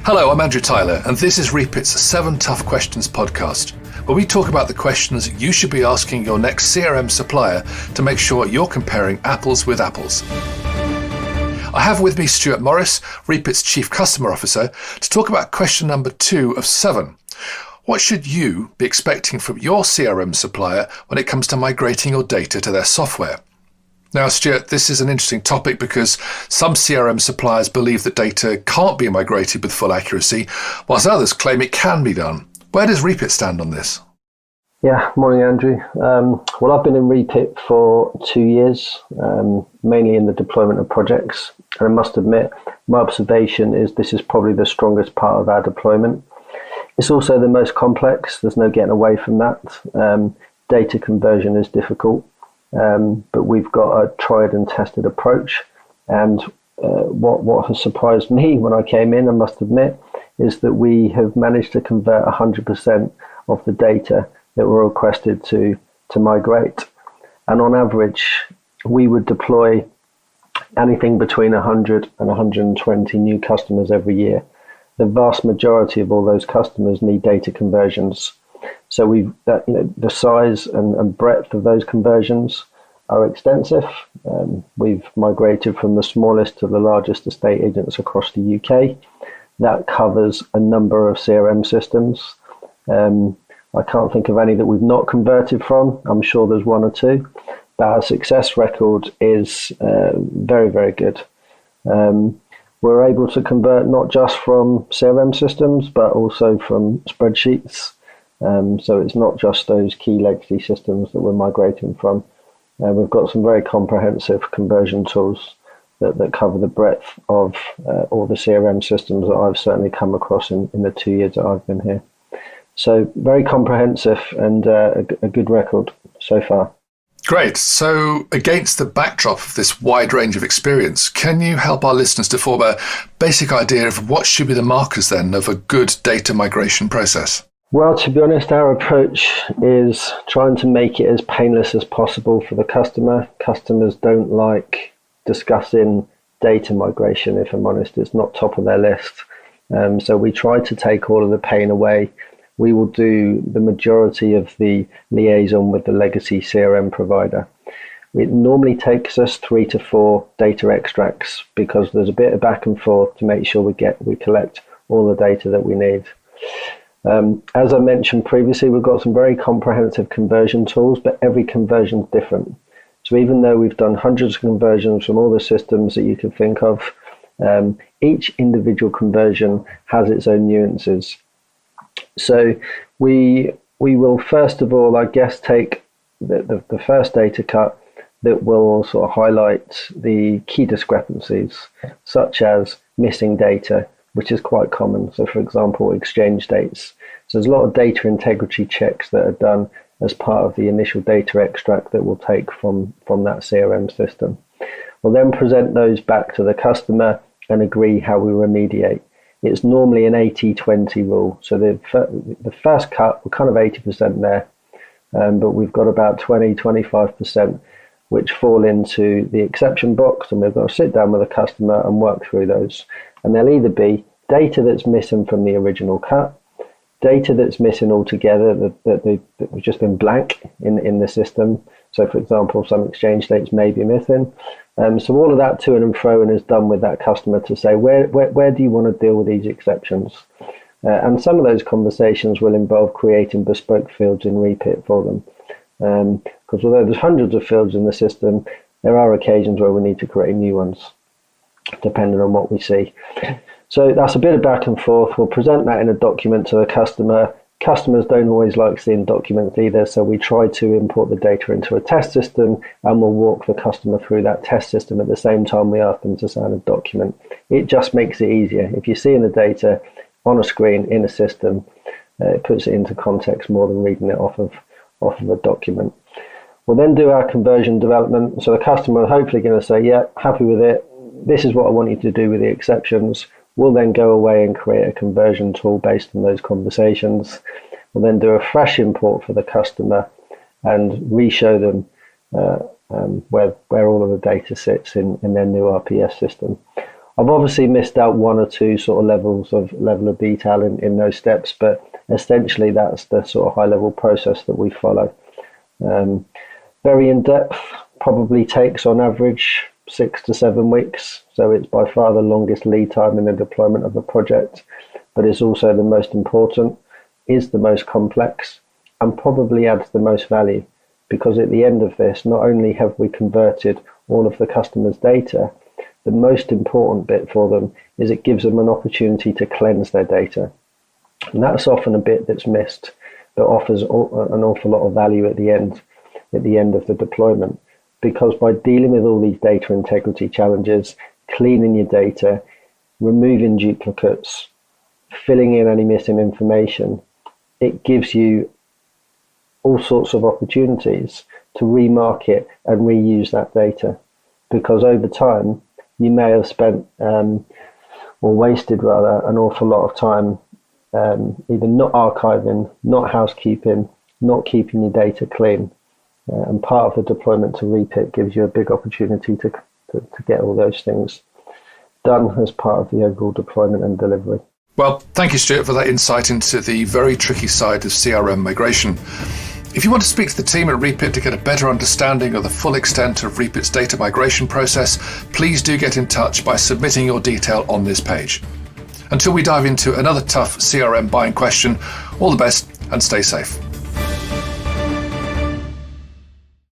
Hello, I'm Andrew Tyler, and this is Reapit's 7 Tough Questions podcast, where we talk about the questions you should be asking your next CRM supplier to make sure you're comparing apples with apples. I have with me Stuart Morris, Reapit's Chief Customer Officer, to talk about question number 2 of 7. What should you be expecting from your CRM supplier when it comes to migrating your data to their software? Now, Stuart, this is an interesting topic because some CRM suppliers believe that data can't be migrated with full accuracy, whilst others claim it can be done. Where does Reapit stand on this? Yeah, morning, Andrew. Well, I've been in Reapit for 2 years, mainly in the deployment of projects. And I must admit, my observation is this is probably the strongest part of our deployment. It's also the most complex. There's no getting away from that. Data conversion is difficult. But we've got a tried and tested approach. And what has surprised me when I came in, I must admit, is that we have managed to convert 100% of the data that were requested to migrate. And on average, we would deploy anything between 100 and 120 new customers every year. The vast majority of all those customers need data conversions. So the size and breadth of those conversions are extensive. We've migrated from the smallest to the largest estate agents across the UK. That covers a number of CRM systems. I can't think of any that we've not converted from. I'm sure there's one or two. But our success record is very, very good. We're able to convert not just from CRM systems, but also from spreadsheets. So it's not just those key legacy systems that we're migrating from. We've got some very comprehensive conversion tools that cover the breadth of all the CRM systems that I've certainly come across in the 2 years that I've been here. So very comprehensive and a good record so far. Great. So against the backdrop of this wide range of experience, can you help our listeners to form a basic idea of what should be the markers then of a good data migration process? Well, to be honest, our approach is trying to make it as painless as possible for the customer. Customers don't like discussing data migration, if I'm honest. It's not top of their list. So we try to take all of the pain away. We will do the majority of the liaison with the legacy CRM provider. It normally takes us 3 to 4 data extracts because there's a bit of back and forth to make sure we collect all the data that we need. As I mentioned previously, we've got some very comprehensive conversion tools, but every conversion is different. So even though we've done hundreds of conversions from all the systems that you can think of, each individual conversion has its own nuances. So we will first of all, I guess, take the first data cut that will sort of highlight the key discrepancies, such as missing data, which is quite common. So for example, exchange dates. So there's a lot of data integrity checks that are done as part of the initial data extract that we'll take from that CRM system. We'll then present those back to the customer and agree how we remediate. It's normally an 80-20 rule. So the first cut, we're kind of 80% there, but we've got about 20-25% which fall into the exception box, and we've got to sit down with the customer and work through those. And they'll either be data that's missing from the original cut, data that's missing altogether, that have just been blank in the system. So for example, some exchange dates may be missing. So all of that to and fro is done with that customer to say, where do you want to deal with these exceptions? And some of those conversations will involve creating bespoke fields in Reapit for them. Because although there's hundreds of fields in the system, there are occasions where we need to create new ones, depending on what we see. So that's a bit of back and forth. We'll present that in a document to the customer. Customers don't always like seeing documents either, so we try to import the data into a test system, and we'll walk the customer through that test system at the same time we ask them to sign a document. It just makes it easier. If you're seeing the data on a screen in a system, it puts it into context more than reading it off of a document. We'll then do our conversion development. So the customer are hopefully going to say, yeah, happy with it. This is what I want you to do with the exceptions. We'll then go away and create a conversion tool based on those conversations. We'll then do a fresh import for the customer and re-show them where all of the data sits in their new RPS system. I've obviously missed out one or two sort of level of detail in those steps, but essentially that's the sort of high level process that we follow. Very in depth, probably takes on average 6 to 7 weeks. So it's by far the longest lead time in the deployment of a project, but it's also the most important, is the most complex, and probably adds the most value, because at the end of this, not only have we converted all of the customer's data, the most important bit for them is it gives them an opportunity to cleanse their data. And that's often a bit that's missed, but offers an awful lot of value at the end of the deployment. Because by dealing with all these data integrity challenges, cleaning your data, removing duplicates, filling in any missing information, it gives you all sorts of opportunities to remarket and reuse that data. Because over time, you may have spent, or wasted rather, an awful lot of time either not archiving, not housekeeping, not keeping your data clean. And part of the deployment to Reapit gives you a big opportunity to get all those things done as part of the overall deployment and delivery. Well, thank you, Stuart, for that insight into the very tricky side of CRM migration. If you want to speak to the team at Reapit to get a better understanding of the full extent of Reapit's data migration process, please do get in touch by submitting your detail on this page. Until we dive into another tough CRM buying question, all the best and stay safe.